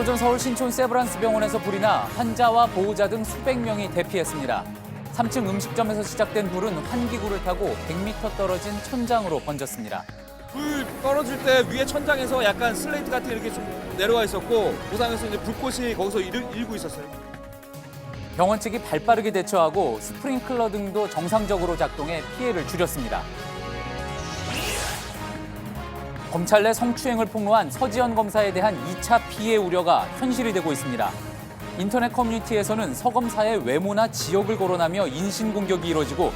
오전 서울 신촌 세브란스 병원에서 불이 나 환자와 보호자 등 수백 명이 대피했습니다. 3층 음식점에서 시작된 불은 환기구를 타고 100m 떨어진 천장으로 번졌습니다. 불 떨어질 때 위에 천장에서 약간 슬레이트 같은 게 이렇게 좀 내려와 있었고 고상에서 이제 불꽃이 거기서 일고 있었어요. 병원 측이 발빠르게 대처하고 스프링클러 등도 정상적으로 작동해 피해를 줄였습니다. 검찰 내 성추행을 폭로한 서지현 검사에 대한 2차 피해 우려가 현실이 되고 있습니다. 인터넷 커뮤니티에서는 서 검사의 외모나 지역을 거론하며 인신공격이 이뤄지고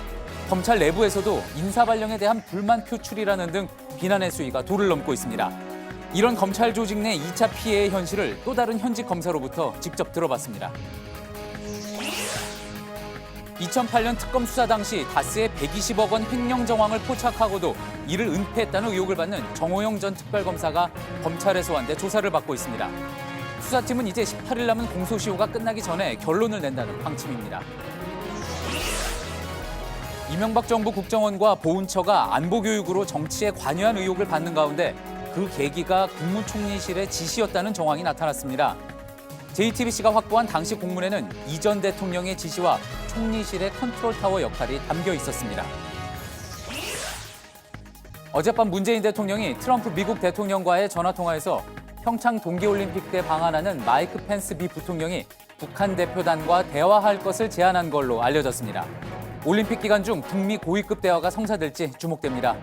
검찰 내부에서도 인사발령에 대한 불만 표출이라는 등 비난의 수위가 도를 넘고 있습니다. 이런 검찰 조직 내 2차 피해의 현실을 또 다른 현직 검사로부터 직접 들어봤습니다. 2008년 특검 수사 당시 다스의 120억 원 횡령 정황을 포착하고도 이를 은폐했다는 의혹을 받는 정호영 전 특별검사가 검찰에 소환돼 조사를 받고 있습니다. 수사팀은 이제 18일 남은 공소시효가 끝나기 전에 결론을 낸다는 방침입니다. 이명박 정부 국정원과 보훈처가 안보교육으로 정치에 관여한 의혹을 받는 가운데 그 계기가 국무총리실의 지시였다는 정황이 나타났습니다. JTBC가 확보한 당시 공문에는 이 전 대통령의 지시와 총리실의 컨트롤타워 역할이 담겨 있었습니다. 어젯밤 문재인 대통령이 트럼프 미국 대통령과의 전화통화에서 평창 동계올림픽 때 방한하는 마이크 펜스 미 부통령이 북한 대표단과 대화할 것을 제안한 걸로 알려졌습니다. 올림픽 기간 중 북미 고위급 대화가 성사될지 주목됩니다.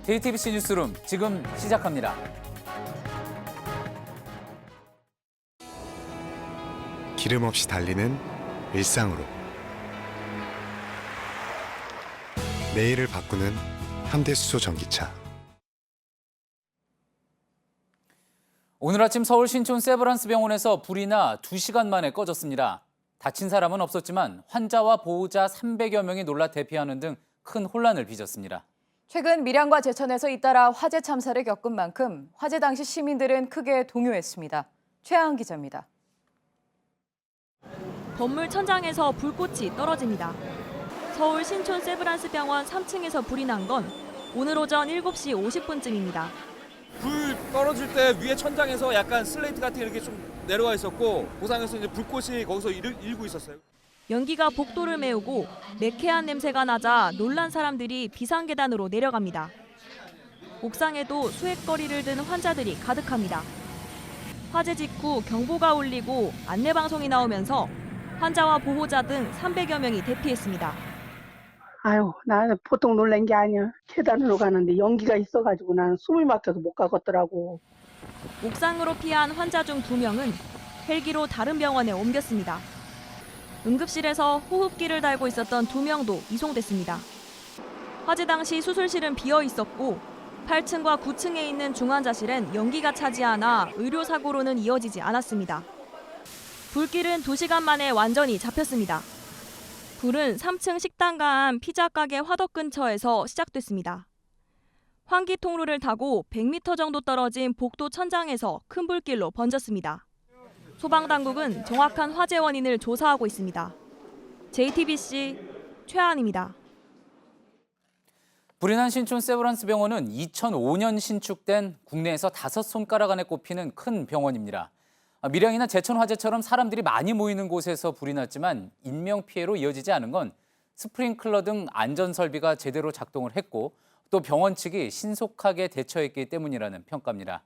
JTBC 뉴스룸 지금 시작합니다. 기름 없이 달리는 일상으로 내일을 바꾸는 현대수소 전기차. 오늘 아침 서울 신촌 세브란스 병원에서 불이 나 2시간 만에 꺼졌습니다. 다친 사람은 없었지만 환자와 보호자 300여 명이 놀라 대피하는 등 큰 혼란을 빚었습니다. 최근 밀양과 제천에서 잇따라 화재 참사를 겪은 만큼 화재 당시 시민들은 크게 동요했습니다. 최하은 기자입니다. 건물 천장에서 불꽃이 떨어집니다. 서울 신촌 세브란스 병원 3층에서 불이 난 건 오늘 오전 7시 50분쯤입니다. 불 떨어질 때 위에 천장에서 약간 슬레이트 같은 게 이렇게 좀 내려와 있었고 고상에서 이제 불꽃이 거기서 일고 있었어요. 연기가 복도를 메우고 매캐한 냄새가 나자 놀란 사람들이 비상계단으로 내려갑니다. 옥상에도 수액거리를 든 환자들이 가득합니다. 화재 직후 경보가 울리고 안내방송이 나오면서 환자와 보호자 등 300여 명이 대피했습니다. 아유, 나는 보통 놀란 게 아니야. 계단으로 가는데 연기가 있어가지고 나는 숨이 막혀서 못 가겠더라고. 옥상으로 피한 환자 중 2명은 헬기로 다른 병원에 옮겼습니다. 응급실에서 호흡기를 달고 있었던 2명도 이송됐습니다. 화재 당시 수술실은 비어 있었고 8층과 9층에 있는 중환자실엔 연기가 차지 않아 의료사고로는 이어지지 않았습니다. 불길은 2시간 만에 완전히 잡혔습니다. 불은 3층 식당가 안 피자 가게 화덕 근처에서 시작됐습니다. 환기 통로를 타고 100m 정도 떨어진 복도 천장에서 큰 불길로 번졌습니다. 소방당국은 정확한 화재 원인을 조사하고 있습니다. JTBC 최하은입니다. 불이 난 신촌 세브란스 병원은 2005년 신축된 국내에서 5손가락 안에 꼽히는 큰 병원입니다. 밀양이나 제천 화재처럼 사람들이 많이 모이는 곳에서 불이 났지만 인명피해로 이어지지 않은 건 스프링클러 등 안전설비가 제대로 작동을 했고 또 병원 측이 신속하게 대처했기 때문이라는 평가입니다.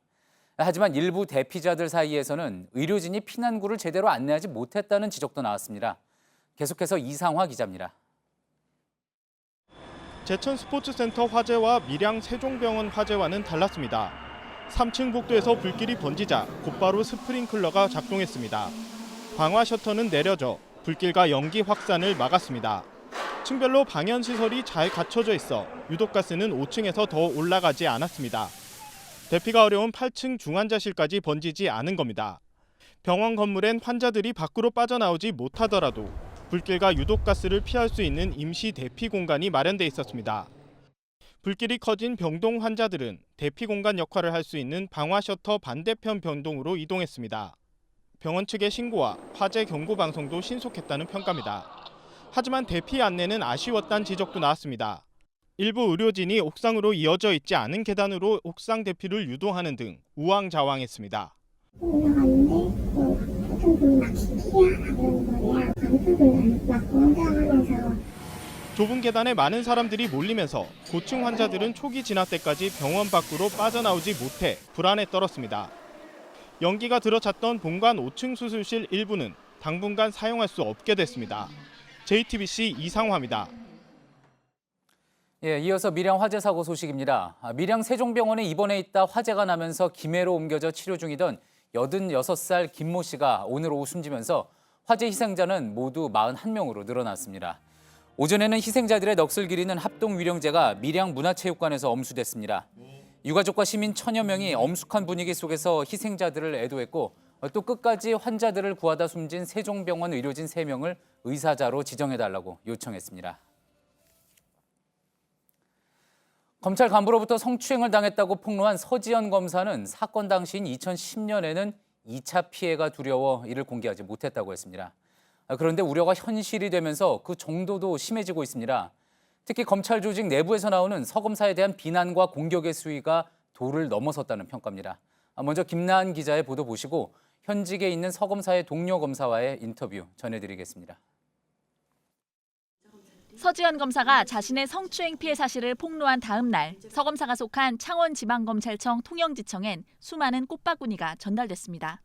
하지만 일부 대피자들 사이에서는 의료진이 피난구를 제대로 안내하지 못했다는 지적도 나왔습니다. 계속해서 이상화 기자입니다. 제천 스포츠센터 화재와 밀양 세종병원 화재와는 달랐습니다. 3층 복도에서 불길이 번지자 곧바로 스프링클러가 작동했습니다. 방화 셔터는 내려져 불길과 연기 확산을 막았습니다. 층별로 방연시설이 잘 갖춰져 있어 유독가스는 5층에서 더 올라가지 않았습니다. 대피가 어려운 8층 중환자실까지 번지지 않은 겁니다. 병원 건물엔 환자들이 밖으로 빠져나오지 못하더라도 불길과 유독가스를 피할 수 있는 임시 대피 공간이 마련돼 있었습니다. 불길이 커진 병동 환자들은 대피 공간 역할을 할 수 있는 방화 셔터 반대편 병동으로 이동했습니다. 병원 측의 신고와 화재 경고 방송도 신속했다는 평가입니다. 하지만 대피 안내는 아쉬웠다는 지적도 나왔습니다. 일부 의료진이 옥상으로 이어져 있지 않은 계단으로 옥상 대피를 유도하는 등 우왕좌왕했습니다. 올라갔는데 어떤 분이 막 피하라는 거예요. 강사분들 막 원장하면서 좁은 계단에 많은 사람들이 몰리면서 고층 환자들은 초기 진압 때까지 병원 밖으로 빠져나오지 못해 불안에 떨었습니다. 연기가 들어찼던 본관 5층 수술실 일부는 당분간 사용할 수 없게 됐습니다. JTBC 이상화입니다. 예, 이어서 밀양 화재 사고 소식입니다. 밀양 세종병원에 입원해 있다 화재가 나면서 김해로 옮겨져 치료 중이던 86살 김모 씨가 오늘 오후 숨지면서 화재 희생자는 모두 41명으로 늘어났습니다. 오전에는 희생자들의 넋을 기리는 합동위령제가 밀양 문화체육관에서 엄수됐습니다. 유가족과 시민 1000여 명이 엄숙한 분위기 속에서 희생자들을 애도했고 또 끝까지 환자들을 구하다 숨진 세종병원 의료진 3명을 의사자로 지정해달라고 요청했습니다. 검찰 간부로부터 성추행을 당했다고 폭로한 서지현 검사는 사건 당시인 2010년에는 2차 피해가 두려워 이를 공개하지 못했다고 했습니다. 그런데 우려가 현실이 되면서 그 정도도 심해지고 있습니다. 특히 검찰 조직 내부에서 나오는 서 검사에 대한 비난과 공격의 수위가 도를 넘어섰다는 평가입니다. 먼저 김나은 기자의 보도 보시고 현직에 있는 서 검사의 동료 검사와의 인터뷰 전해드리겠습니다. 서지현 검사가 자신의 성추행 피해 사실을 폭로한 다음 날 서 검사가 속한 창원지방검찰청 통영지청엔 수많은 꽃바구니가 전달됐습니다.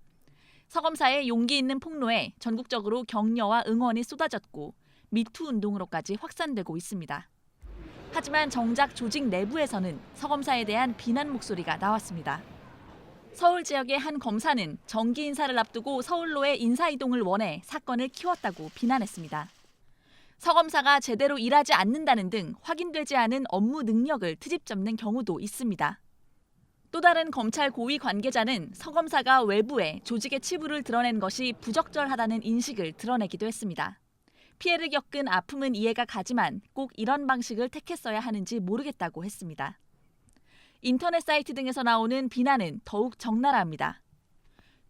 서 검사의 용기 있는 폭로에 전국적으로 격려와 응원이 쏟아졌고 미투 운동으로까지 확산되고 있습니다. 하지만 정작 조직 내부에서는 서 검사에 대한 비난 목소리가 나왔습니다. 서울 지역의 한 검사는 정기 인사를 앞두고 서울로의 인사이동을 원해 사건을 키웠다고 비난했습니다. 서 검사가 제대로 일하지 않는다는 등 확인되지 않은 업무 능력을 트집잡는 경우도 있습니다. 또 다른 검찰 고위 관계자는 서 검사가 외부에 조직의 치부를 드러낸 것이 부적절하다는 인식을 드러내기도 했습니다. 피해를 겪은 아픔은 이해가 가지만 꼭 이런 방식을 택했어야 하는지 모르겠다고 했습니다. 인터넷 사이트 등에서 나오는 비난은 더욱 적나라합니다.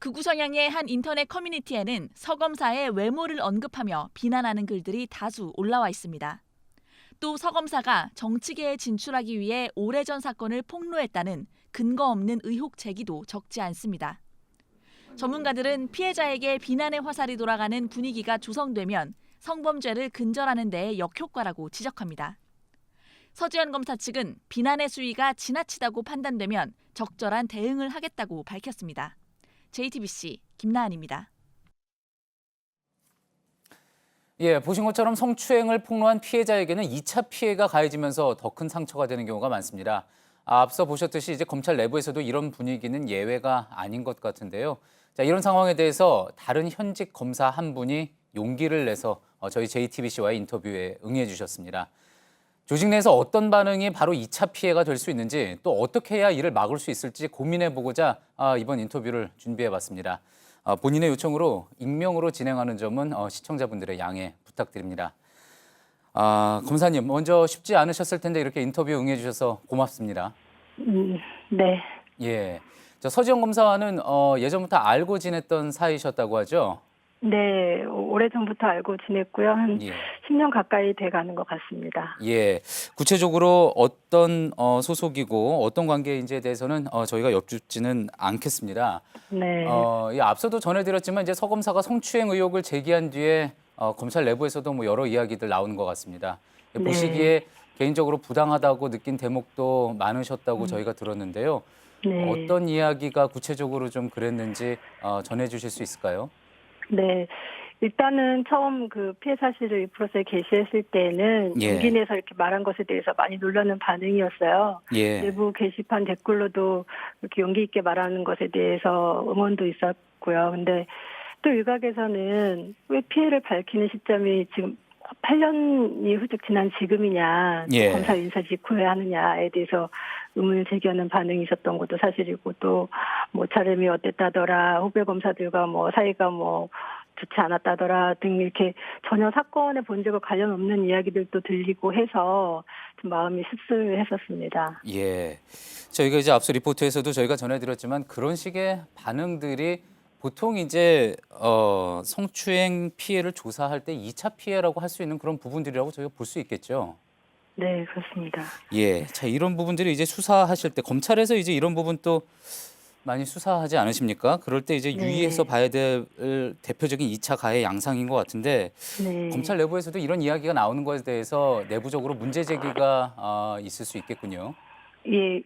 극우 성향의 한 인터넷 커뮤니티에는 서 검사의 외모를 언급하며 비난하는 글들이 다수 올라와 있습니다. 또 서 검사가 정치계에 진출하기 위해 오래전 사건을 폭로했다는 근거 없는 의혹 제기도 적지 않습니다. 전문가들은 피해자에게 비난의 화살이 돌아가는 분위기가 조성되면 성범죄를 근절하는 데에 역효과라고 지적합니다. 서지현 검사 측은 비난의 수위가 지나치다고 판단되면 적절한 대응을 하겠다고 밝혔습니다. JTBC 김나은입니다. 예, 보신 것처럼 성추행을 폭로한 피해자에게는 2차 피해가 가해지면서 더 큰 상처가 되는 경우가 많습니다. 앞서 보셨듯이 이제 검찰 내부에서도 이런 분위기는 예외가 아닌 것 같은데요. 자, 이런 상황에 대해서 다른 현직 검사 한 분이 용기를 내서 저희 JTBC와의 인터뷰에 응해 주셨습니다. 조직 내에서 어떤 반응이 바로 2차 피해가 될 수 있는지 또 어떻게 해야 이를 막을 수 있을지 고민해보고자 이번 인터뷰를 준비해봤습니다. 본인의 요청으로 익명으로 진행하는 점은 시청자분들의 양해 부탁드립니다. 검사님, 먼저 쉽지 않으셨을 텐데 이렇게 인터뷰 응해주셔서 고맙습니다. 네. 예, 서지현 검사와는 예전부터 알고 지냈던 사이셨다고 하죠? 네, 오래전부터 알고 지냈고요. 한 예. 10년 가까이 돼가는 것 같습니다. 예, 구체적으로 어떤 소속이고 어떤 관계인지에 대해서는 저희가 엿듣지는 않겠습니다. 네. 예, 앞서도 전해드렸지만 이제 서 검사가 성추행 의혹을 제기한 뒤에 검찰 내부에서도 뭐 여러 이야기들 나오는 것 같습니다. 네. 보시기에 개인적으로 부당하다고 느낀 대목도 많으셨다고 저희가 들었는데요. 네. 어떤 이야기가 구체적으로 좀 그랬는지 전해주실 수 있을까요? 네. 일단은 처음 그 피해 사실을 2%에 게시했을 때는 예. 용기 내서 이렇게 말한 것에 대해서 많이 놀라는 반응이었어요. 예. 내부 게시판 댓글로도 이렇게 용기 있게 말하는 것에 대해서 응원도 있었고요. 근데 또 일각에서는 왜 피해를 밝히는 시점이 지금 8년이 훌쩍 지난 지금이냐, 예. 검사 인사 직후에 하느냐에 대해서 의문을 제기하는 반응이 있었던 것도 사실이고, 또 뭐 차림이 어땠다더라, 후배 검사들과 뭐 사이가 뭐 좋지 않았다더라 등 이렇게 전혀 사건의 본질과 관련 없는 이야기들도 들리고 해서 좀 마음이 씁쓸했었습니다. 예. 저희가 이제 앞서 리포트에서도 저희가 전해드렸지만 그런 식의 반응들이 보통 이제 성추행 피해를 조사할 때 2차 피해라고 할 수 있는 그런 부분들이라고 저희가 볼 수 있겠죠. 네, 그렇습니다. 예. 자, 이런 부분들이 이제 수사하실 때 검찰에서 이제 이런 부분 또 많이 수사하지 않으십니까? 그럴 때 이제 네. 유의해서 봐야 될 대표적인 2차 가해 양상인 것 같은데 네. 검찰 내부에서도 이런 이야기가 나오는 것에 대해서 내부적으로 문제 제기가 있을 수 있겠군요. 예,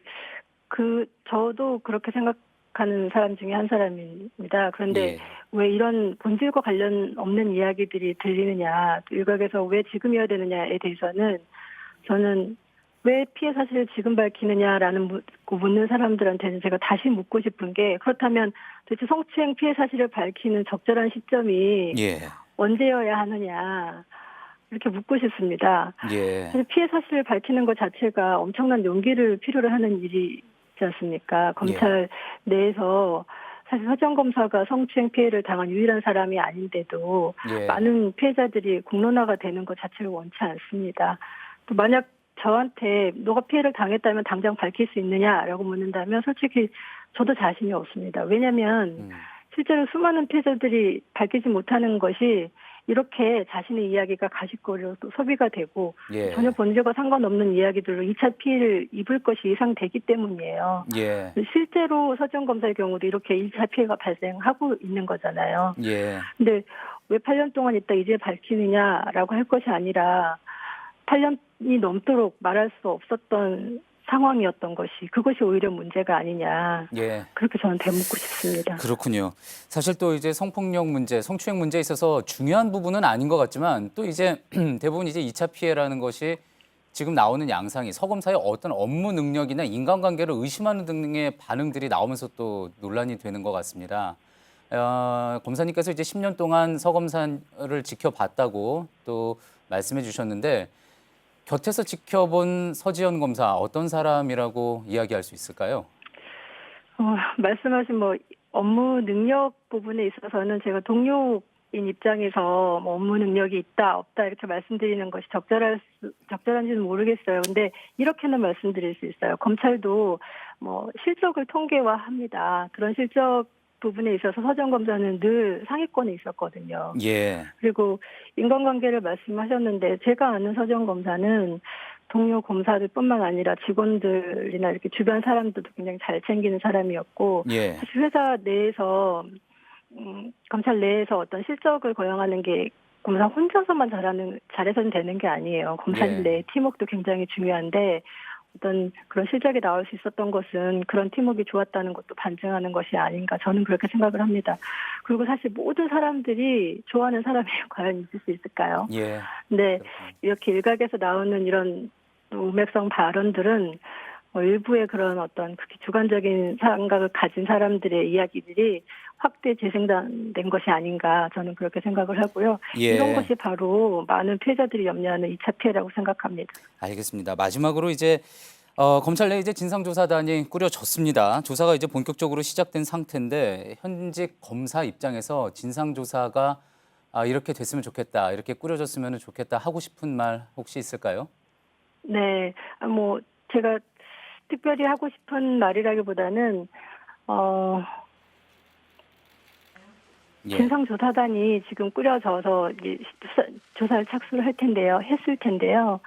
저도 그렇게 생각하는 사람 중에 한 사람입니다. 그런데 예. 왜 이런 본질과 관련 없는 이야기들이 들리느냐, 또 일각에서 왜 지금이어야 되느냐에 대해서는 저는 왜 피해 사실을 지금 밝히느냐라는 묻는 사람들한테는 제가 다시 묻고 싶은 게, 그렇다면 도대체 성추행 피해 사실을 밝히는 적절한 시점이 예. 언제여야 하느냐, 이렇게 묻고 싶습니다. 예. 사실 피해 사실을 밝히는 것 자체가 엄청난 용기를 필요로 하는 일이지 않습니까? 검찰 내에서 사실 서지현 검사가 성추행 피해를 당한 유일한 사람이 아닌데도 예. 많은 피해자들이 공론화가 되는 것 자체를 원치 않습니다. 또 만약 저한테 너가 피해를 당했다면 당장 밝힐 수 있느냐라고 묻는다면 솔직히 저도 자신이 없습니다. 왜냐하면 실제로 수많은 피해자들이 밝히지 못하는 것이 이렇게 자신의 이야기가 가십거리로 또 소비가 되고 예. 전혀 본질과 상관없는 이야기들로 2차 피해를 입을 것이 예상되기 때문이에요. 예. 실제로 서지현 검사의 경우도 이렇게 1차 피해가 발생하고 있는 거잖아요. 예. 근데 왜 8년 동안 있다 이제 밝히느냐라고 할 것이 아니라 8년이 넘도록 말할 수 없었던 상황이었던 것이, 그것이 오히려 문제가 아니냐. 예. 그렇게 저는 되묻고 싶습니다. 그렇군요. 사실 또 이제 성폭력 문제, 성추행 문제에 있어서 중요한 부분은 아닌 것 같지만 또 이제 대부분 이제 2차 피해라는 것이 지금 나오는 양상이 서검사의 어떤 업무 능력이나 인간관계를 의심하는 등의 반응들이 나오면서 또 논란이 되는 것 같습니다. 검사님께서 이제 10년 동안 서검사를 지켜봤다고 또 말씀해 주셨는데 곁에서 지켜본 서지현 검사 어떤 사람이라고 이야기할 수 있을까요? 말씀하신 업무 능력 부분에 있어서는 제가 동료인 입장에서 업무 능력이 있다 없다 이렇게 말씀드리는 것이 적절한지는 모르겠어요. 근데 이렇게는 말씀드릴 수 있어요. 검찰도 실적을 통계화합니다. 그런 실적 부분에 있어서 서지현 검사는 늘 상위권에 있었거든요. 예. 그리고 인간관계를 말씀하셨는데 제가 아는 서지현 검사는 동료 검사들뿐만 아니라 직원들이나 이렇게 주변 사람들도 굉장히 잘 챙기는 사람이었고 예. 사실 회사 내에서 검찰 내에서 어떤 실적을 거행하는 게 검사 혼자서만 잘해서는 되는 게 아니에요. 검찰 예. 내 팀워크도 굉장히 중요한데 어떤 그런 실적이 나올 수 있었던 것은 그런 팀워크가 좋았다는 것도 반증하는 것이 아닌가, 저는 그렇게 생각을 합니다. 그리고 사실 모든 사람들이 좋아하는 사람이 과연 있을 수 있을까요? 예. 근데 이렇게 일각에서 나오는 이런 우맥성 발언들은 일부의 그런 어떤 그렇게 주관적인 생각을 가진 사람들의 이야기들이 확대 재생된 것이 아닌가, 저는 그렇게 생각을 하고요. 예. 이런 것이 바로 많은 피해자들이 염려하는 2차 피해라고 생각합니다. 알겠습니다. 마지막으로 이제 검찰 내 이제 진상조사단이 꾸려졌습니다. 조사가 이제 본격적으로 시작된 상태인데 현직 검사 입장에서 진상조사가 이렇게 됐으면 좋겠다, 이렇게 꾸려졌으면 좋겠다 하고 싶은 말 혹시 있을까요? 네, 제가 특별히 하고 싶은 말이라기보다는 예. 진상조사단이 지금 꾸려져서 이제 조사를 착수를 했을 텐데요.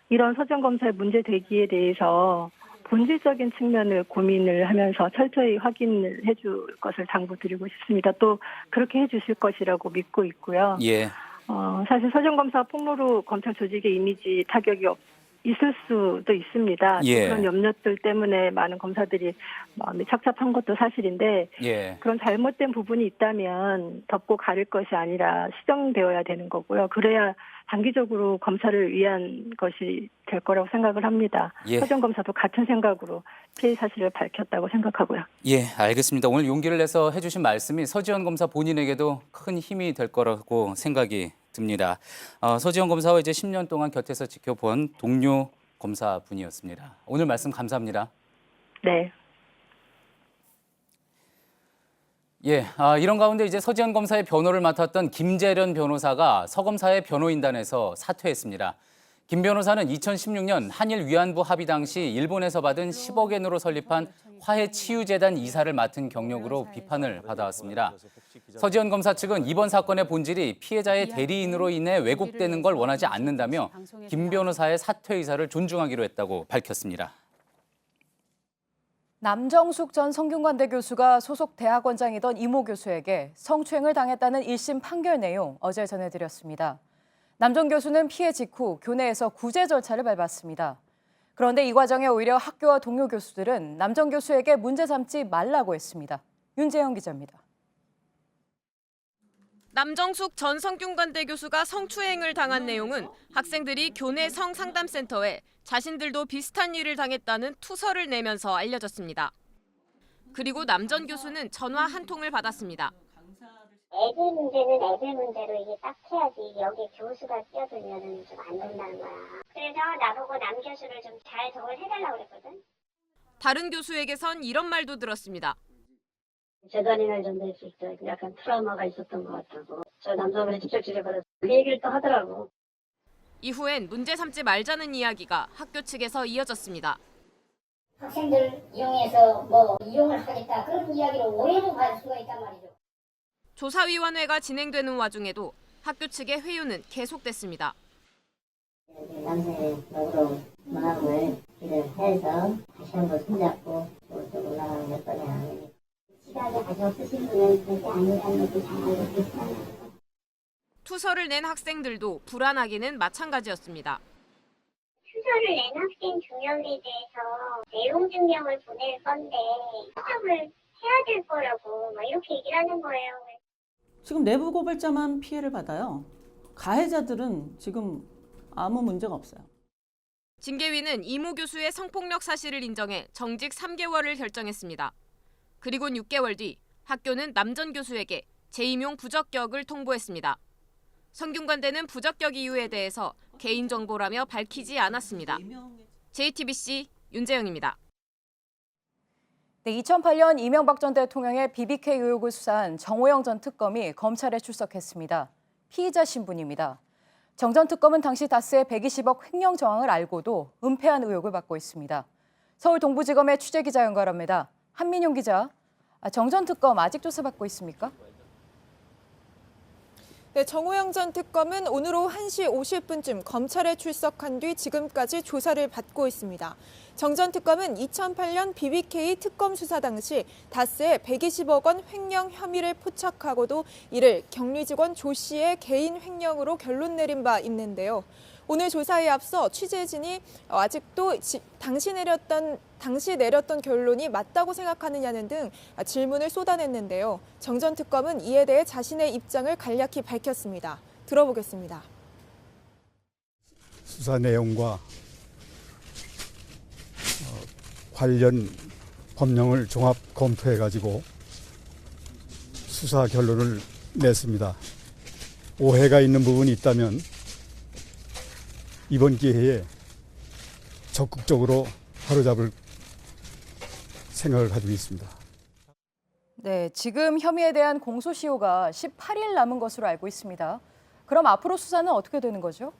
이런 서지현 검사의 문제 제기에 대해서 본질적인 측면을 고민을 하면서 철저히 확인을 해줄 것을 당부드리고 싶습니다. 또 그렇게 해주실 것이라고 믿고 있고요. 예. 사실 서지현 검사 폭로로 검찰 조직의 이미지 타격이 있을 수도 있습니다. 예. 그런 염려들 때문에 많은 검사들이 마음이 착잡한 것도 사실인데 예. 그런 잘못된 부분이 있다면 덮고 가릴 것이 아니라 시정되어야 되는 거고요. 그래야 장기적으로 검사를 위한 것이 될 거라고 생각을 합니다. 예. 서지현 검사도 같은 생각으로 피해 사실을 밝혔다고 생각하고요. 예, 알겠습니다. 오늘 용기를 내서 해주신 말씀이 서지현 검사 본인에게도 큰 힘이 될 거라고 생각이 듭니다. 서지현 검사와 이제 10년 동안 곁에서 지켜본 동료 검사분이었습니다. 오늘 말씀 감사합니다. 네. 예, 이런 가운데 이제 서지현 검사의 변호를 맡았던 김재련 변호사가 서 검사의 변호인단에서 사퇴했습니다. 김 변호사는 2016년 한일 위안부 합의 당시 일본에서 받은 10억 엔으로 설립한 화해치유재단 이사를 맡은 경력으로 비판을 받아왔습니다. 서지현 검사 측은 이번 사건의 본질이 피해자의 대리인으로 인해 왜곡되는 걸 원하지 않는다며 김 변호사의 사퇴 의사를 존중하기로 했다고 밝혔습니다. 남정숙 전 성균관대 교수가 소속 대학원장이던 이모 교수에게 성추행을 당했다는 1심 판결 내용 어제 전해드렸습니다. 남 전 교수는 피해 직후 교내에서 구제 절차를 밟았습니다. 그런데 이 과정에 오히려 학교와 동료 교수들은 남 전 교수에게 문제 삼지 말라고 했습니다. 윤재영 기자입니다. 남정숙 전 성균관대 교수가 성추행을 당한 내용은 학생들이 교내 성상담센터에 자신들도 비슷한 일을 당했다는 투서를 내면서 알려졌습니다. 그리고 남 전 교수는 전화 한 통을 받았습니다. 애들 문제는 애들 문제로 이게 딱 해야지 여기 교수가 끼어들면 좀 안 된다는 거야. 그래서 나보고 남 교수를 좀 잘 적을 해달라고 그랬거든. 다른 교수에게선 이런 말도 들었습니다. 재단이나 이런 데 있을 때 약간 트라우마가 있었던 것 같다고. 저 남자분이 직접 지적받아서 그 얘기를 또 하더라고. 이후엔 문제 삼지 말자는 이야기가 학교 측에서 이어졌습니다. 학생들 이용해서 뭐 이용을 하겠다 그런 이야기로 오해를 받을 수가 있단 말이죠. 조사위원회가 진행되는 와중에도 학교 측의 회유는 계속됐습니다. 남성의 목으로 마음을 기도해서 다시 한번 손잡고 또 올라가는 몇 번이 아니니까. 시각이 아주 없으신 분은 절대 아니라는 것도 잘 알고 계시잖아요. 투서를 낸 학생들도 불안하기는 마찬가지였습니다. 투서를 낸 학생 2명에 대해서 내용 증명을 보낼 건데 수정을 해야 될 거라고 막 이렇게 얘기를 하는 거예요. 지금 내부 고발자만 피해를 받아요. 가해자들은 지금 아무 문제가 없어요. 징계위는 이모 교수의 성폭력 사실을 인정해 정직 3개월을 결정했습니다. 그리고 6개월 뒤 학교는 남 전 교수에게 재임용 부적격을 통보했습니다. 성균관대는 부적격 이유에 대해서 개인정보라며 밝히지 않았습니다. JTBC 윤재영입니다. 네, 2008년 이명박 전 대통령의 BBK 의혹을 수사한 정호영 전 특검이 검찰에 출석했습니다. 피의자 신분입니다. 정 전 특검은 당시 다스의 120억 횡령 정황을 알고도 은폐한 의혹을 받고 있습니다. 서울 동부지검의 취재기자 연결합니다. 한민용 기자, 정 전 특검 아직 조사받고 있습니까? 네, 정호영 전 특검은 오늘 오후 1시 50분쯤 검찰에 출석한 뒤 지금까지 조사를 받고 있습니다. 정 전 특검은 2008년 BBK 특검 수사 당시 다스의 120억 원 횡령 혐의를 포착하고도 이를 경리 직원 조 씨의 개인 횡령으로 결론 내린 바 있는데요. 오늘 조사에 앞서 취재진이 아직도 당시 내렸던 결론이 맞다고 생각하느냐는 등 질문을 쏟아냈는데요. 정 전 특검은 이에 대해 자신의 입장을 간략히 밝혔습니다. 들어보겠습니다. 수사 내용과 관련 법령을 종합 검토해가지고 수사 결론을 냈습니다. 오해가 있는 부분이 있다면 이번 기회에 적극적으로 바로잡을 생각을 가지고 있습니다. 네, 지금 혐의에 대한 공소시효가 18일 남은 것으로 알고 있습니다. 그럼 앞으로 수사는 어떻게 되는 거죠?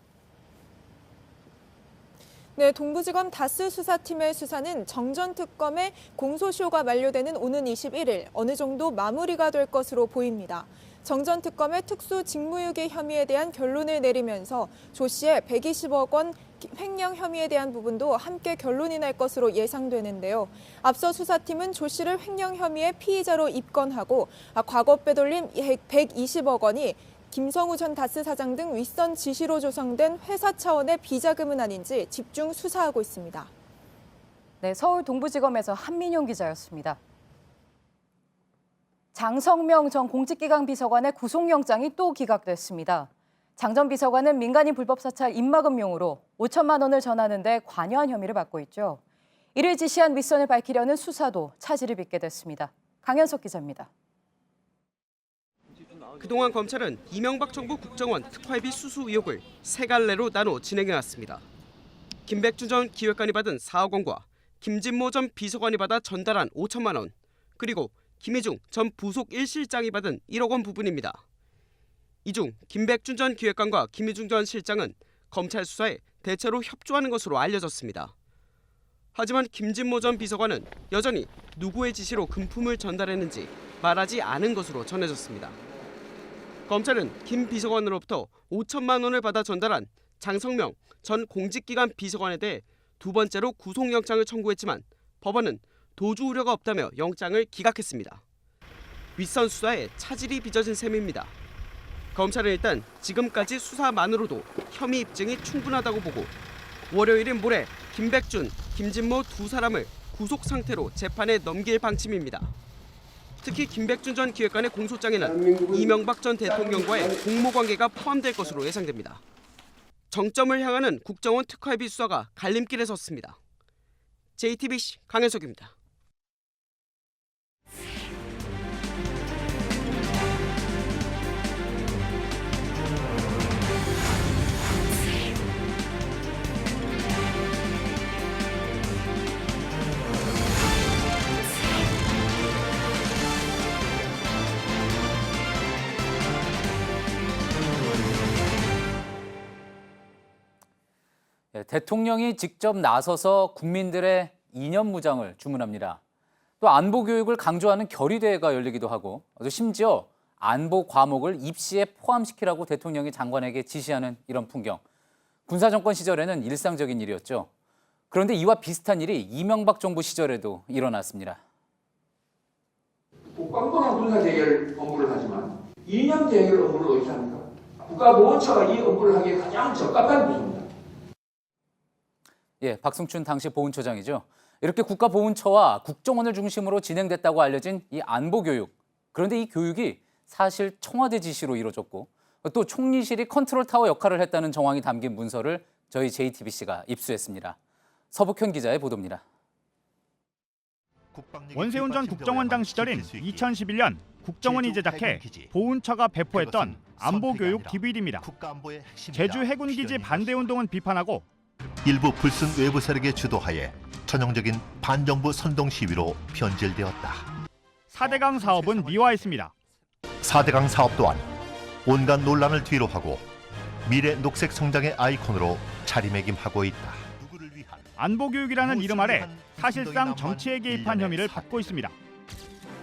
네, 동부지검 다스 수사팀의 수사는 정 전 특검의 공소시효가 만료되는 오는 21일 어느 정도 마무리가 될 것으로 보입니다. 정 전 특검의 특수 직무유기 혐의에 대한 결론을 내리면서 조 씨의 120억 원 횡령 혐의에 대한 부분도 함께 결론이 날 것으로 예상되는데요. 앞서 수사팀은 조 씨를 횡령 혐의의 피의자로 입건하고 과거 빼돌림 120억 원이 김성우 전 다스 사장 등 윗선 지시로 조성된 회사 차원의 비자금은 아닌지 집중 수사하고 있습니다. 네, 서울 동부지검에서 한민용 기자였습니다. 장성명 전 공직기강 비서관의 구속영장이 또 기각됐습니다. 장 전 비서관은 민간인 불법 사찰 입막음용으로 5천만 원을 전하는 데 관여한 혐의를 받고 있죠. 이를 지시한 윗선을 밝히려는 수사도 차질을 빚게 됐습니다. 강현석 기자입니다. 그동안 검찰은 이명박 정부 국정원 특활비 수수 의혹을 세 갈래로 나눠 진행해왔습니다. 김백준 전 기획관이 받은 4억 원과 김진모 전 비서관이 받아 전달한 5천만 원, 그리고 김희중 전 부속 1실장이 받은 1억 원 부분입니다. 이 중 김백준 전 기획관과 김희중 전 실장은 검찰 수사에 대체로 협조하는 것으로 알려졌습니다. 하지만 김진모 전 비서관은 여전히 누구의 지시로 금품을 전달했는지 말하지 않은 것으로 전해졌습니다. 검찰은 김 비서관으로부터 5천만 원을 받아 전달한 장성명 전 공직기관 비서관에 대해 두 번째로 구속영장을 청구했지만 법원은 도주 우려가 없다며 영장을 기각했습니다. 윗선 수사에 차질이 빚어진 셈입니다. 검찰은 일단 지금까지 수사만으로도 혐의 입증이 충분하다고 보고 월요일인 모레 김백준, 김진모 두 사람을 구속 상태로 재판에 넘길 방침입니다. 특히 김백준 전 기획관의 공소장에는 이명박 전 대통령과의 공모관계가 포함될 것으로 예상됩니다. 정점을 향하는 국정원 특활비 수사가 갈림길에 섰습니다. JTBC 강현석입니다. 대통령이 직접 나서서 국민들의 이념 무장을 주문합니다. 또 안보 교육을 강조하는 결의대회가 열리기도 하고 또 심지어 안보 과목을 입시에 포함시키라고 대통령이 장관에게 지시하는 이런 풍경. 군사정권 시절에는 일상적인 일이었죠. 그런데 이와 비슷한 일이 이명박 정부 시절에도 일어났습니다. 국방부는 군사재결 업무를 하지만 이념재결 업무를 어디서 합니까? 국가보훈처가 이 업무를 하기에 가장 적합한 부서입니다. 예, 박승춘 당시 보훈처장이죠. 이렇게 국가보훈처와 국정원을 중심으로 진행됐다고 알려진 이 안보교육. 그런데 이 교육이 사실 청와대 지시로 이루어졌고 또 총리실이 컨트롤타워 역할을 했다는 정황이 담긴 문서를 저희 JTBC가 입수했습니다. 서복현 기자의 보도입니다. 원세훈 전 국정원장 시절인 2011년 국정원이 제작해 보훈처가 배포했던 안보교육 DVD입니다. 제주 해군기지 반대운동은 비판하고 일부 불순 외부 세력의 주도하에 전형적인 반정부 선동 시위로 변질되었다. 4대강 사업은 미화했습니다. 4대강 사업 또한 온갖 논란을 뒤로하고 미래 녹색 성장의 아이콘으로 자리매김하고 있다. 안보교육이라는 이름 아래 사실상 정치에 개입한 혐의를 받고 있습니다.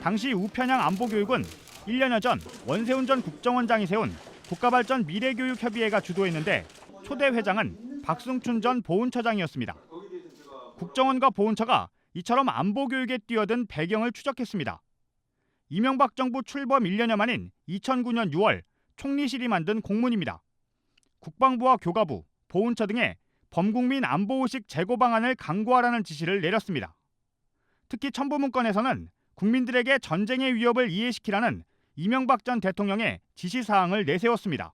당시 우편향 안보교육은 1년여 전 원세훈 전 국정원장이 세운 국가발전 미래교육협의회가 주도했는데 초대 회장은 박승춘 전 보훈처장이었습니다. 국정원과 보훈처가 이처럼 안보교육에 뛰어든 배경을 추적했습니다. 이명박 정부 출범 1년여 만인 2009년 6월 총리실이 만든 공문입니다. 국방부와 교과부, 보훈처 등에 범국민 안보의식 제고 방안을 강구하라는 지시를 내렸습니다. 특히 첨부문건에서는 국민들에게 전쟁의 위협을 이해시키라는 이명박 전 대통령의 지시사항을 내세웠습니다.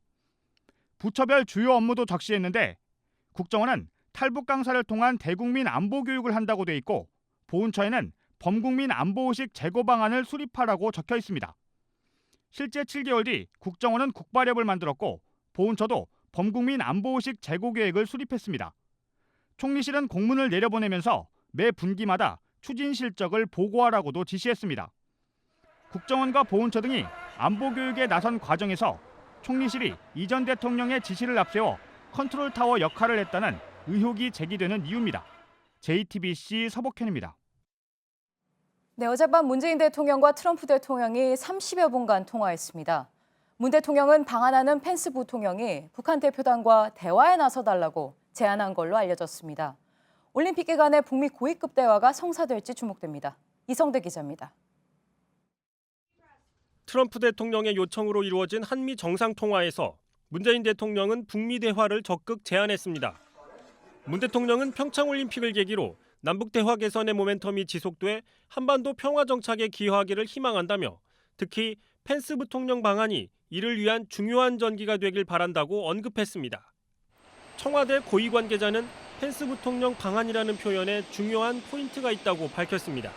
부처별 주요 업무도 적시했는데 국정원은 탈북 강사를 통한 대국민 안보 교육을 한다고 돼 있고 보훈처에는 범국민 안보의식 제고 방안을 수립하라고 적혀 있습니다. 실제 7개월 뒤 국정원은 국발협을 만들었고 보훈처도 범국민 안보의식 제고 계획을 수립했습니다. 총리실은 공문을 내려보내면서 매 분기마다 추진 실적을 보고하라고도 지시했습니다. 국정원과 보훈처 등이 안보교육에 나선 과정에서 총리실이 이전 대통령의 지시를 앞세워 컨트롤타워 역할을 했다는 의혹이 제기되는 이유입니다. JTBC 서복현입니다. 네, 어젯밤 문재인 대통령과 트럼프 대통령이 30여 분간 통화했습니다. 문 대통령은 방한하는 펜스 부통령이 북한 대표단과 대화에 나서달라고 제안한 걸로 알려졌습니다. 올림픽 기간에 북미 고위급 대화가 성사될지 주목됩니다. 이성대 기자입니다. 트럼프 대통령의 요청으로 이루어진 한미 정상통화에서 문재인 대통령은 북미 대화를 적극 제안했습니다. 문 대통령은 평창올림픽을 계기로 남북 대화 개선의 모멘텀이 지속돼 한반도 평화 정착에 기여하기를 희망한다며 특히 펜스 부통령 방안이 이를 위한 중요한 전기가 되길 바란다고 언급했습니다. 청와대 고위 관계자는 펜스 부통령 방안이라는 표현에 중요한 포인트가 있다고 밝혔습니다.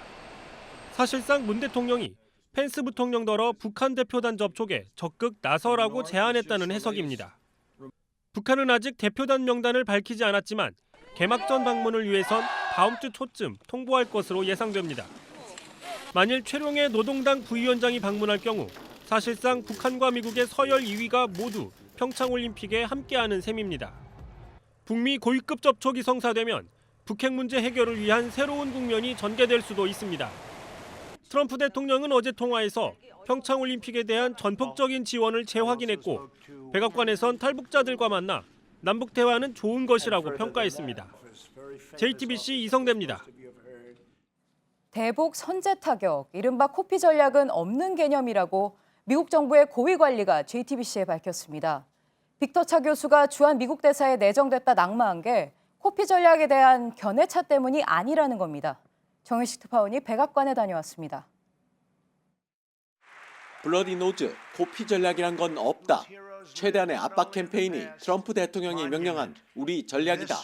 사실상 문 대통령이 펜스 부통령더러 북한 대표단 접촉에 적극 나서라고 제안했다는 해석입니다. 북한은 아직 대표단 명단을 밝히지 않았지만 개막전 방문을 위해선 다음 주 초쯤 통보할 것으로 예상됩니다. 만일 최룡해 노동당 부위원장이 방문할 경우 사실상 북한과 미국의 서열 2위가 모두 평창올림픽에 함께하는 셈입니다. 북미 고위급 접촉이 성사되면 북핵 문제 해결을 위한 새로운 국면이 전개될 수도 있습니다. 트럼프 대통령은 어제 통화에서 평창올림픽에 대한 전폭적인 지원을 재확인했고 백악관에선 탈북자들과 만나 남북 대화는 좋은 것이라고 평가했습니다. JTBC 이성대입니다. 대북 선제 타격, 이른바 코피 전략은 없는 개념이라고 미국 정부의 고위 관리가 JTBC에 밝혔습니다. 빅터 차 교수가 주한 미국 대사에 내정됐다 낙마한 게 코피 전략에 대한 견해차 때문이 아니라는 겁니다. 정윤식 특파원이 백악관에 다녀왔습니다. 블러디 노즈, 코피 전략이란 건 없다. 최대한의 압박 캠페인이 트럼프 대통령이 명령한 우리 전략이다.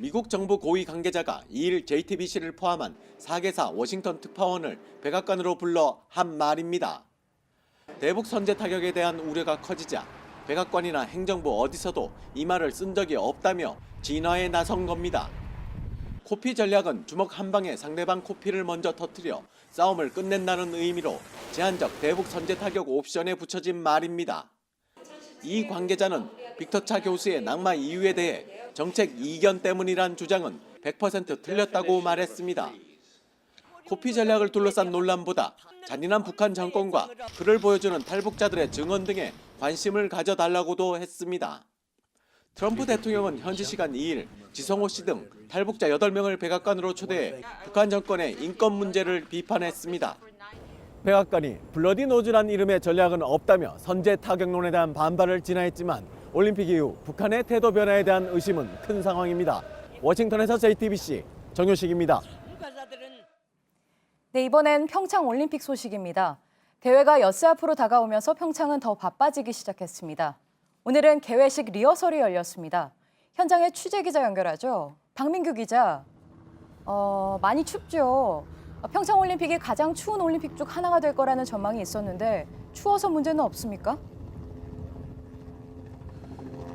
미국 정부 고위 관계자가 2일 JTBC를 포함한 4개사 워싱턴 특파원을 백악관으로 불러 한 말입니다. 대북 선제 타격에 대한 우려가 커지자 백악관이나 행정부 어디서도 이 말을 쓴 적이 없다며 진화에 나선 겁니다. 코피 전략은 주먹 한 방에 상대방 코피를 먼저 터뜨려 싸움을 끝낸다는 의미로 제한적 대북 선제 타격 옵션에 붙여진 말입니다. 이 관계자는 빅터 차 교수의 낙마 이유에 대해 정책 이견 때문이란 주장은 100% 틀렸다고 말했습니다. 코피 전략을 둘러싼 논란보다 잔인한 북한 정권과 그를 보여주는 탈북자들의 증언 등에 관심을 가져달라고도 했습니다. 트럼프 대통령은 현지 시간 2일 지성호 씨 등 탈북자 8명을 백악관으로 초대해 북한 정권의 인권 문제를 비판했습니다. 백악관이 블러디 노즈란 이름의 전략은 없다며 선제 타격론에 대한 반발을 진화했지만 올림픽 이후 북한의 태도 변화에 대한 의심은 큰 상황입니다. 워싱턴에서 JTBC 정효식입니다. 네, 이번엔 평창 올림픽 소식입니다. 대회가 엿새 앞으로 다가오면서 평창은 더 바빠지기 시작했습니다. 오늘은 개회식 리허설이 열렸습니다. 현장에 취재 기자 연결하죠. 박민규 기자, 많이 춥죠? 평창 올림픽이 가장 추운 올림픽 중 하나가 될 거라는 전망이 있었는데 추워서 문제는 없습니까?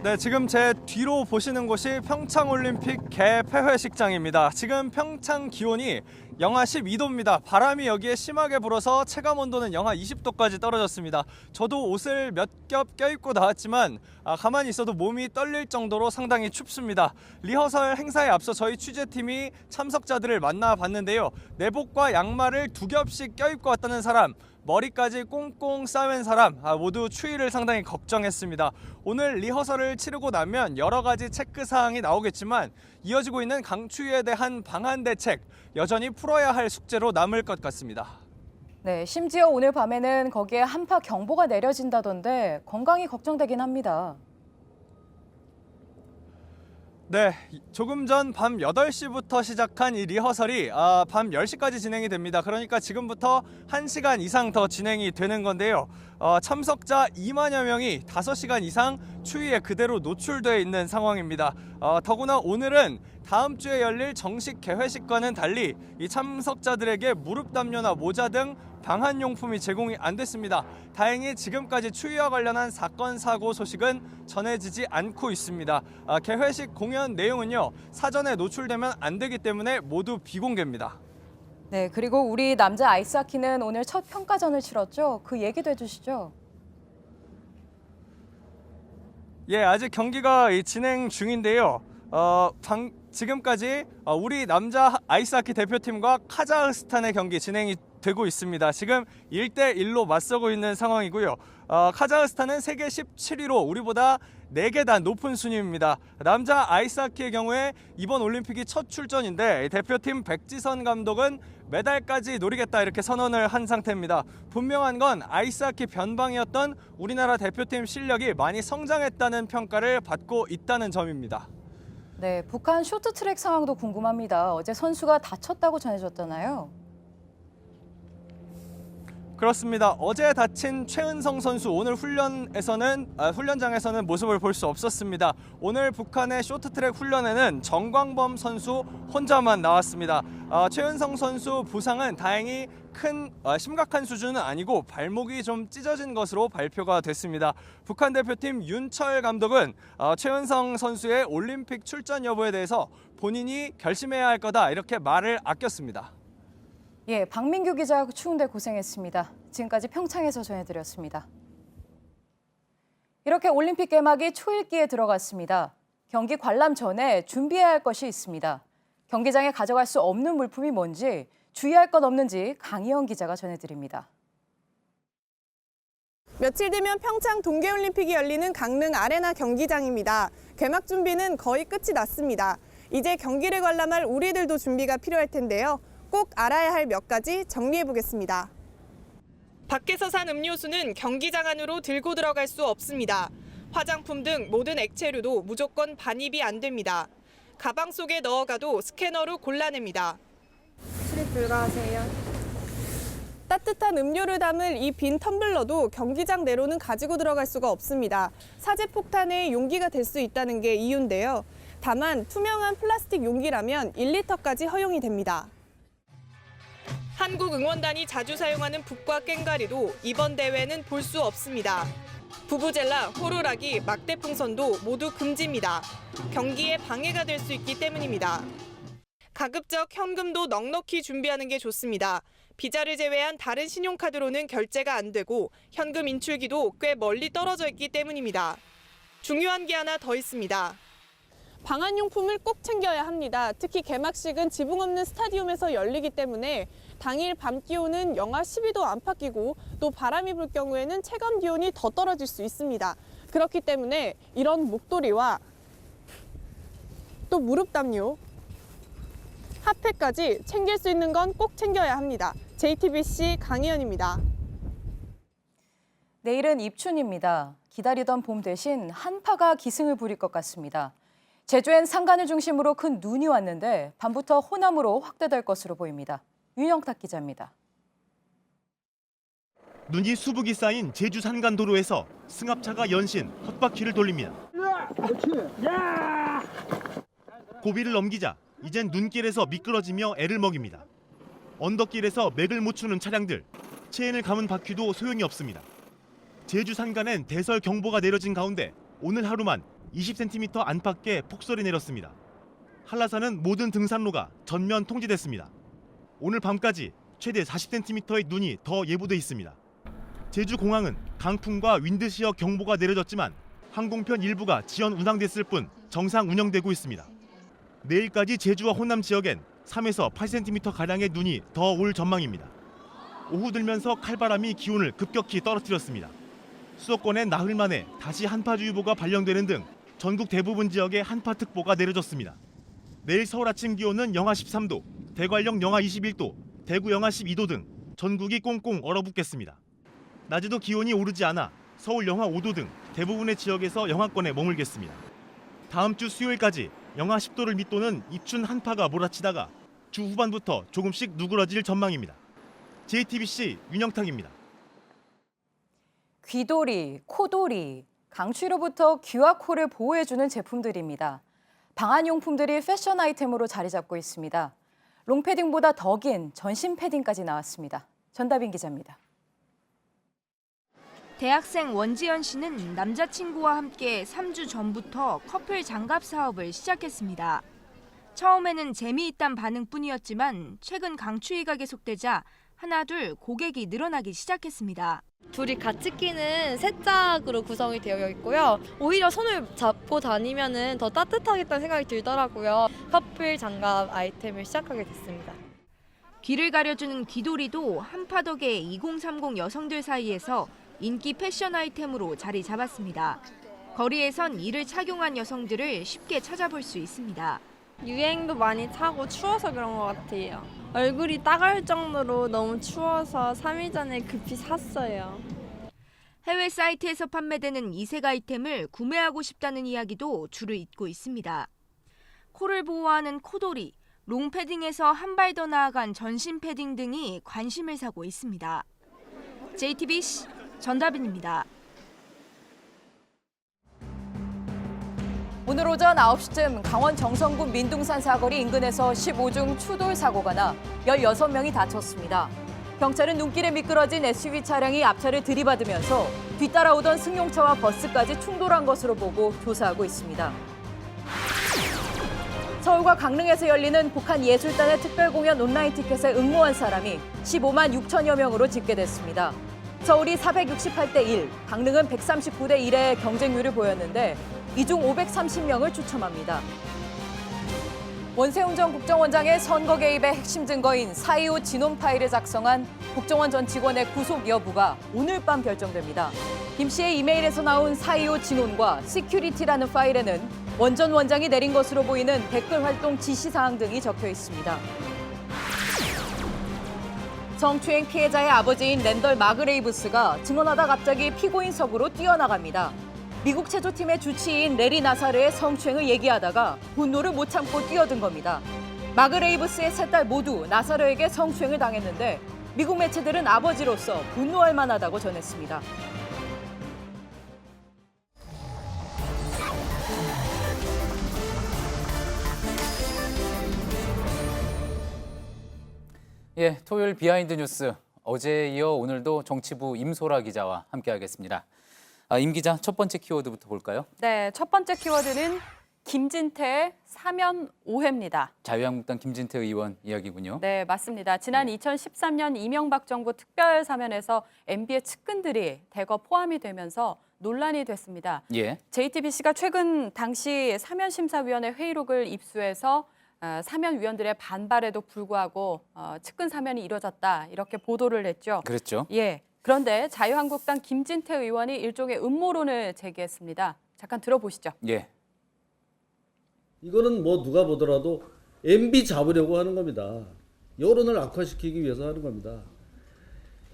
네, 지금 제 뒤로 보시는 곳이 평창올림픽 개폐회식장입니다. 지금 평창 기온이 영하 12도입니다. 바람이 여기에 심하게 불어서 체감 온도는 영하 20도까지 떨어졌습니다. 저도 옷을 몇 겹 껴입고 나왔지만 가만히 있어도 몸이 떨릴 정도로 상당히 춥습니다. 리허설 행사에 앞서 저희 취재팀이 참석자들을 만나봤는데요. 내복과 양말을 2겹씩 껴입고 왔다는 사람, 머리까지 꽁꽁 싸맨 사람 모두 추위를 상당히 걱정했습니다. 오늘 리허설을 치르고 나면 여러 가지 체크사항이 나오겠지만 이어지고 있는 강추위에 대한 방한 대책 여전히 풀어야 할 숙제로 남을 것 같습니다. 네, 심지어 오늘 밤에는 거기에 한파 경보가 내려진다던데 건강이 걱정되긴 합니다. 네, 조금 전 밤 8시부터 시작한 이 리허설이 밤 10시까지 진행이 됩니다. 그러니까 지금부터 1시간 이상 더 진행이 되는 건데요. 참석자 2만여 명이 5시간 이상 추위에 그대로 노출되어 있는 상황입니다. 더구나 오늘은 다음 주에 열릴 정식 개회식과는 달리 이 참석자들에게 무릎 담요나 모자 등 방한용품이 제공이 안 됐습니다. 다행히 지금까지 추위와 관련한 사건, 사고 소식은 전해지지 않고 있습니다. 개회식 공연 내용은요, 사전에 노출되면 안 되기 때문에 모두 비공개입니다. 네, 그리고 우리 남자 아이스하키는 오늘 첫 평가전을 치렀죠. 그 얘기도 해주시죠. 예, 아직 경기가 진행 중인데요. 지금까지 우리 남자 아이스하키 대표팀과 카자흐스탄의 경기 진행이 되고 있습니다. 지금 1대1로 맞서고 있는 상황이고요. 카자흐스탄은 세계 17위로 우리보다 4계단 높은 순위입니다. 남자 아이스하키의 경우에 이번 올림픽이 첫 출전인데 대표팀 백지선 감독은 메달까지 노리겠다 이렇게 선언을 한 상태입니다. 분명한 건 아이스하키 변방이었던 우리나라 대표팀 실력이 많이 성장했다는 평가를 받고 있다는 점입니다. 네, 북한 쇼트트랙 상황도 궁금합니다. 어제 선수가 다쳤다고 전해졌잖아요. 그렇습니다. 어제 다친 최은성 선수 오늘 훈련장에서는 모습을 볼 수 없었습니다. 오늘 북한의 쇼트트랙 훈련에는 정광범 선수 혼자만 나왔습니다. 최은성 선수 부상은 다행히 심각한 수준은 아니고 발목이 좀 찢어진 것으로 발표가 됐습니다. 북한 대표팀 윤철 감독은 최은성 선수의 올림픽 출전 여부에 대해서 본인이 결심해야 할 거다 이렇게 말을 아꼈습니다. 예, 박민규 기자 추운데 고생했습니다. 지금까지 평창에서 전해드렸습니다. 이렇게 올림픽 개막이 초읽기에 들어갔습니다. 경기 관람 전에 준비해야 할 것이 있습니다. 경기장에 가져갈 수 없는 물품이 뭔지, 주의할 것 없는지 강희영 기자가 전해드립니다. 며칠 뒤면 평창 동계올림픽이 열리는 강릉 아레나 경기장입니다. 개막 준비는 거의 끝이 났습니다. 이제 경기를 관람할 우리들도 준비가 필요할 텐데요. 꼭 알아야 할 몇 가지 정리해 보겠습니다. 밖에서 산 음료수는 경기장 안으로 들고 들어갈 수 없습니다. 화장품 등 모든 액체류도 무조건 반입이 안 됩니다. 가방 속에 넣어가도 스캐너로 골라냅니다. 출입 불가하세요. 따뜻한 음료를 담을 이 빈 텀블러도 경기장 내로는 가지고 들어갈 수가 없습니다. 사제폭탄의 용기가 될 수 있다는 게 이유인데요. 다만 투명한 플라스틱 용기라면 1리터까지 허용이 됩니다. 한국 응원단이 자주 사용하는 북과 꽹가리도 이번 대회는 볼 수 없습니다. 부부젤라, 호루라기, 막대풍선도 모두 금지입니다. 경기에 방해가 될 수 있기 때문입니다. 가급적 현금도 넉넉히 준비하는 게 좋습니다. 비자를 제외한 다른 신용카드로는 결제가 안 되고 현금 인출기도 꽤 멀리 떨어져 있기 때문입니다. 중요한 게 하나 더 있습니다. 방한용품을 꼭 챙겨야 합니다. 특히 개막식은 지붕 없는 스타디움에서 열리기 때문에 당일 밤 기온은 영하 12도 안팎이고 또 바람이 불 경우에는 체감 기온이 더 떨어질 수 있습니다. 그렇기 때문에 이런 목도리와 또 무릎 담요, 핫팩까지 챙길 수 있는 건 꼭 챙겨야 합니다. JTBC 강희연입니다. 내일은 입춘입니다. 기다리던 봄 대신 한파가 기승을 부릴 것 같습니다. 제주엔 산간을 중심으로 큰 눈이 왔는데 밤부터 호남으로 확대될 것으로 보입니다. 윤영탁 기자입니다. 눈이 수북이 쌓인 제주 산간도로에서 승합차가 연신 헛바퀴를 돌립니다. 고비를 넘기자 이젠 눈길에서 미끄러지며 애를 먹입니다. 언덕길에서 맥을 못 추는 차량들, 체인을 감은 바퀴도 소용이 없습니다. 제주 산간엔 대설 경보가 내려진 가운데 오늘 하루만 20cm 안팎의 폭설이 내렸습니다. 한라산은 모든 등산로가 전면 통제됐습니다. 오늘 밤까지 최대 40cm의 눈이 더 예보돼 있습니다. 제주공항은 강풍과 윈드시어 경보가 내려졌지만 항공편 일부가 지연 운항됐을 뿐 정상 운영되고 있습니다. 내일까지 제주와 호남 지역엔 3에서 8cm가량의 눈이 더 올 전망입니다. 오후 들면서 칼바람이 기온을 급격히 떨어뜨렸습니다. 수도권엔 나흘 만에 다시 한파주의보가 발령되는 등 전국 대부분 지역에 한파특보가 내려졌습니다. 내일 서울 아침 기온은 영하 13도, 대관령 영하 21도, 대구 영하 12도 등 전국이 꽁꽁 얼어붙겠습니다. 낮에도 기온이 오르지 않아 서울 영하 5도 등 대부분의 지역에서 영하권에 머물겠습니다. 다음 주 수요일까지 영하 10도를 밑도는 입춘 한파가 몰아치다가 주 후반부터 조금씩 누그러질 전망입니다. JTBC 윤영탁입니다. 귀돌이, 코돌이, 강추위로부터 귀와 코를 보호해주는 제품들입니다. 방한용품들이 패션 아이템으로 자리 잡고 있습니다. 롱패딩보다 더 긴 전신 패딩까지 나왔습니다. 전다빈 기자입니다. 대학생 원지연 씨는 남자친구와 함께 3주 전부터 커플 장갑 사업을 시작했습니다. 처음에는 재미있단 반응뿐이었지만 최근 강추위가 계속되자 하나둘 고객이 늘어나기 시작했습니다. 둘이 같이 끼는 세 짝으로 구성이 되어 있고요. 오히려 손을 잡고 다니면은 더 따뜻하겠다는 생각이 들더라고요. 커플 장갑 아이템을 시작하게 됐습니다. 귀를 가려주는 귀돌이도 한파 덕에 2030 여성들 사이에서 인기 패션 아이템으로 자리 잡았습니다. 거리에선 이를 착용한 여성들을 쉽게 찾아볼 수 있습니다. 유행도 많이 타고 추워서 그런 것 같아요. 얼굴이 따가울 정도로 너무 추워서 3일 전에 급히 샀어요. 해외 사이트에서 판매되는 이색 아이템을 구매하고 싶다는 이야기도 줄을 잇고 있습니다. 코를 보호하는 코돌이, 롱패딩에서 한 발 더 나아간 전신 패딩 등이 관심을 사고 있습니다. JTBC 전다빈입니다. 오늘 오전 9시쯤 강원 정선군 민둥산 사거리 인근에서 15중 추돌 사고가 나 16명이 다쳤습니다. 경찰은 눈길에 미끄러진 SUV 차량이 앞차를 들이받으면서 뒤따라오던 승용차와 버스까지 충돌한 것으로 보고 조사하고 있습니다. 서울과 강릉에서 열리는 북한 예술단의 특별공연 온라인 티켓에 응모한 사람이 15만 6천여 명으로 집계됐습니다. 서울이 468대 1, 강릉은 139대 1의 경쟁률을 보였는데 이 중 530명을 추첨합니다. 원세훈 전 국정원장의 선거 개입의 핵심 증거인 4.25 진원 파일을 작성한 국정원 전 직원의 구속 여부가 오늘 밤 결정됩니다. 김 씨의 이메일에서 나온 4.25 진원과 시큐리티라는 파일에는 원 전 원장이 내린 것으로 보이는 댓글 활동 지시사항 등이 적혀 있습니다. 성추행 피해자의 아버지인 랜덜 마그레이브스가 증언하다 갑자기 피고인석으로 뛰어나갑니다. 미국 체조팀의 주치의인 레리 나사르의 성추행을 얘기하다가 분노를 못 참고 뛰어든 겁니다. 마그레이브스의 세 딸 모두 나사르에게 성추행을 당했는데 미국 매체들은 아버지로서 분노할 만하다고 전했습니다. 예, 토요일 비하인드 뉴스. 어제에 이어 오늘도 정치부 임소라 기자와 함께하겠습니다. 임 기자, 첫 번째 키워드부터 볼까요? 네, 첫 번째 키워드는 김진태의 사면 오해입니다. 자유한국당 김진태 의원 이야기군요. 네, 맞습니다. 지난 2013년 이명박 정부 특별 사면에서 MB의 측근들이 대거 포함이 되면서 논란이 됐습니다. 예. JTBC가 최근 당시 사면심사위원회 회의록을 입수해서 사면위원들의 반발에도 불구하고 측근 사면이 이뤄졌다 이렇게 보도를 했죠. 그랬죠. 예. 그런데 자유한국당 김진태 의원이 일종의 음모론을 제기했습니다. 잠깐 들어보시죠. 예. 이거는 뭐 누가 보더라도 MB 잡으려고 하는 겁니다. 여론을 악화시키기 위해서 하는 겁니다.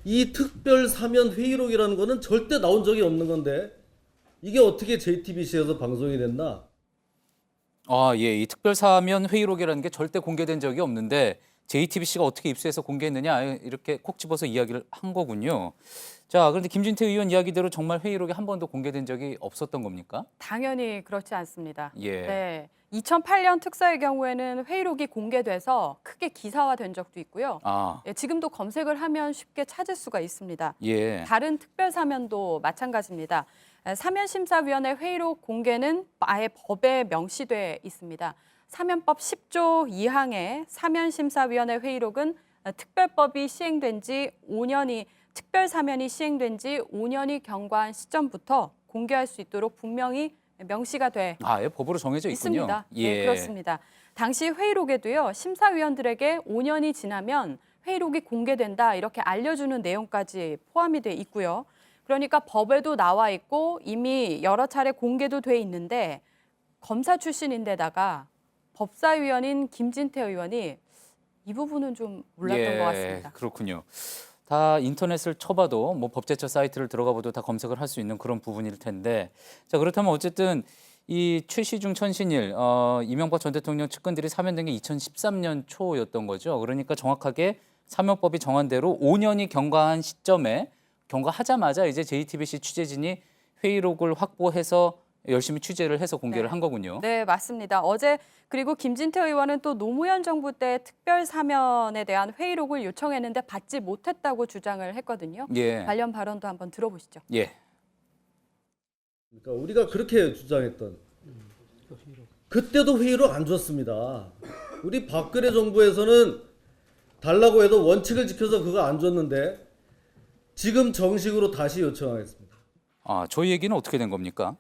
이 특별 사면 회의록이라는 거는 절대 나온 적이 없는 건데 이게 어떻게 JTBC에서 방송이 됐나? 예, 이 특별 사면 회의록이라는 게 절대 공개된 적이 없는데 JTBC가 어떻게 입수해서 공개했느냐 이렇게 콕 집어서 이야기를 한 거군요. 자, 그런데 김진태 의원 이야기대로 정말 회의록이 한 번도 공개된 적이 없었던 겁니까? 당연히 그렇지 않습니다. 예. 네, 2008년 특사의 경우에는 회의록이 공개돼서 크게 기사화된 적도 있고요. 예, 지금도 검색을 하면 쉽게 찾을 수가 있습니다. 예. 다른 특별 사면도 마찬가지입니다. 사면심사위원회 회의록 공개는 아예 법에 명시돼 있습니다. 사면법 10조 2항의 사면심사위원회 회의록은 특별법이 시행된 지 5년이 특별 사면이 시행된 지 5년이 경과한 시점부터 공개할 수 있도록 분명히 명시가 돼 예, 법으로 정해져 있군요. 있습니다. 예. 네, 그렇습니다. 당시 회의록에도요. 심사위원들에게 5년이 지나면 회의록이 공개된다 이렇게 알려주는 내용까지 포함이 돼 있고요. 그러니까 법에도 나와 있고 이미 여러 차례 공개도 돼 있는데 검사 출신인데다가 법사위원인 김진태 의원이 이 부분은 좀 몰랐던 것 같습니다. 그렇군요. 다 인터넷을 쳐봐도 뭐 법제처 사이트를 들어가 봐도 다 검색을 할 수 있는 그런 부분일 텐데, 자, 그렇다면 어쨌든 이 최시중 천신일 이명박 전 대통령 측근들이 사면된 게 2013년 초였던 거죠. 그러니까 정확하게 사면법이 정한 대로 5년이 경과한 시점에 경과하자마자 이제 JTBC 취재진이 회의록을 확보해서 열심히 취재를 해서 공개를 한 거군요. 네, 맞습니다. 어제 그리고 김진태 의원은 또 노무현 정부 때 특별 사면에 대한 회의록을 요청했는데 받지 못했다고 주장을 했거든요. 예. 관련 발언도 한번 들어보시죠. 예. 그러니까 우리가 그렇게 주장했던 그때도 회의록 안 줬습니다. 우리 박근혜 정부에서는 달라고 해도 원칙을 지켜서 그거 안 줬는데 지금 정식으로 다시 요청하겠습니다. 저희 얘기는 어떻게 된 겁니까?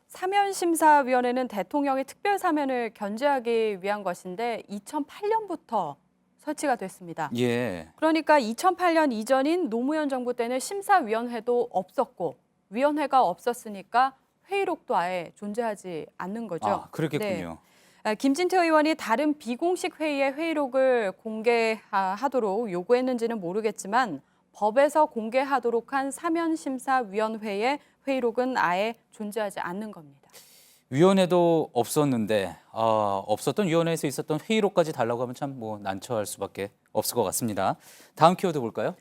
사면심사위원회는 대통령의 특별 사면을 견제하기 위한 것인데 2008년부터 설치가 됐습니다. 예. 그러니까 2008년 이전인 노무현 정부 때는 심사위원회도 없었고 위원회가 없었으니까 회의록도 아예 존재하지 않는 거죠. 그렇겠군요. 네. 김진태 의원이 다른 비공식 회의의 회의록을 공개하도록 요구했는지는 모르겠지만 법에서 공개하도록 한 사면심사위원회의 회의록은 아예 존재하지 않는 겁니다. 위원회도 없었는데 없었던 위원회에서 있었던 회의록까지 달라고 하면 참 뭐 난처할 수밖에 없을 것 같습니다. 다음 키워드 볼까요?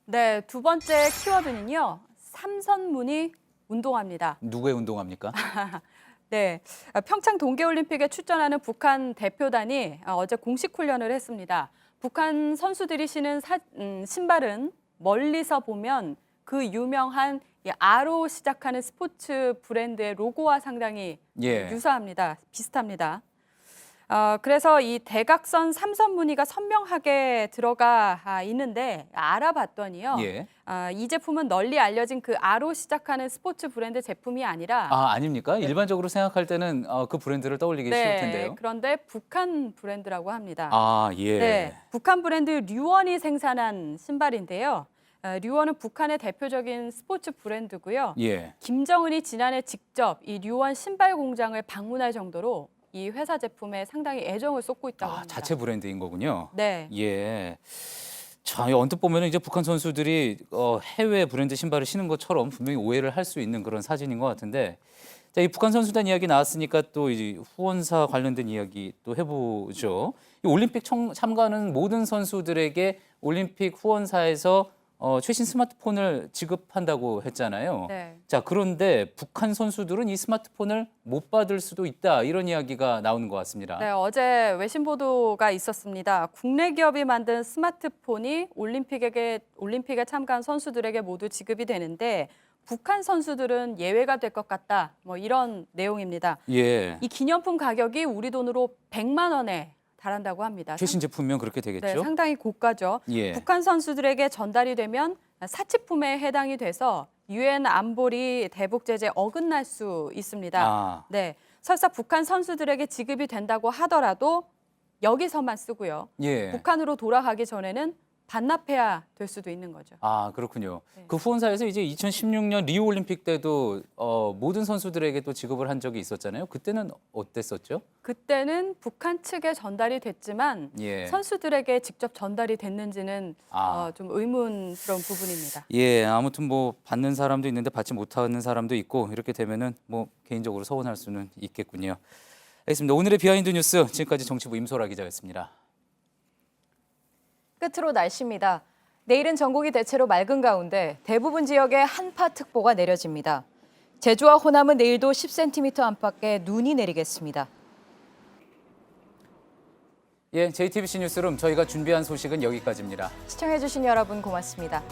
네, 두 번째 키워드는요. 삼선문이 운동합니다. 누구의 운동합니까? 네, 평창 동계올림픽에 출전하는 북한 대표단이 어제 공식 훈련을 했습니다. 북한 선수들이 신은 신발은 멀리서 보면 그 유명한 R로 시작하는 스포츠 브랜드의 로고와 상당히 유사합니다. 비슷합니다. 그래서 이 대각선 삼선 무늬가 선명하게 들어가 있는데 알아봤더니요. 이 제품은 널리 알려진 그 R로 시작하는 스포츠 브랜드 제품이 아니라 아닙니까? 일반적으로 생각할 때는 그 브랜드를 떠올리기 쉬울 텐데요. 그런데 북한 브랜드라고 합니다. 예. 네, 북한 브랜드 류원이 생산한 신발인데요. 류원은 북한의 대표적인 스포츠 브랜드고요. 김정은이 지난해 직접 이 류원 신발 공장을 방문할 정도로 이 회사 제품에 상당히 애정을 쏟고 있다고 합니다. 자체 브랜드인 거군요. 네. 예. 자, 언뜻 보면 이제 북한 선수들이 해외 브랜드 신발을 신은 것처럼 분명히 오해를 할 수 있는 그런 사진인 것 같은데, 자, 이 북한 선수단 이야기 나왔으니까 또 이제 후원사 관련된 이야기 또 해보죠. 이 올림픽 참가하는 모든 선수들에게 올림픽 후원사에서 최신 스마트폰을 지급한다고 했잖아요. 네. 자, 그런데 북한 선수들은 이 스마트폰을 못 받을 수도 있다, 이런 이야기가 나오는 것 같습니다. 네, 어제 외신 보도가 있었습니다. 국내 기업이 만든 스마트폰이 올림픽에 참가한 선수들에게 모두 지급이 되는데 북한 선수들은 예외가 될 것 같다. 뭐 이런 내용입니다. 예. 이 기념품 가격이 우리 돈으로 100만 원에 달한다고 합니다. 최신 제품이면 그렇게 되겠죠? 네, 상당히 고가죠. 예. 북한 선수들에게 전달이 되면 사치품에 해당이 돼서 유엔 안보리 대북 제재 어긋날 수 있습니다. 아. 네, 설사 북한 선수들에게 지급이 된다고 하더라도 여기서만 쓰고요. 예. 북한으로 돌아가기 전에는 반납해야 될 수도 있는 거죠. 아, 그렇군요. 그 후원사에서 이제 2016년 리우 올림픽 때도 모든 선수들에게 또 지급을 한 적이 있었잖아요. 그때는 어땠었죠? 그때는 북한 측에 전달이 됐지만 예. 선수들에게 직접 전달이 됐는지는 좀 의문스러운 부분입니다. 예, 아무튼 뭐 받는 사람도 있는데 받지 못하는 사람도 있고, 이렇게 되면은 뭐 개인적으로 서운할 수는 있겠군요. 알겠습니다. 오늘의 비하인드 뉴스, 지금까지 정치부 임소라 기자였습니다. 끝으로 날씨입니다. 내일은 전국이 대체로 맑은 가운데 대부분 지역에 한파특보가 내려집니다. 제주와 호남은 내일도 10cm 안팎의 눈이 내리겠습니다. 예, JTBC 뉴스룸 저희가 준비한 소식은 여기까지입니다. 시청해주신 여러분 고맙습니다.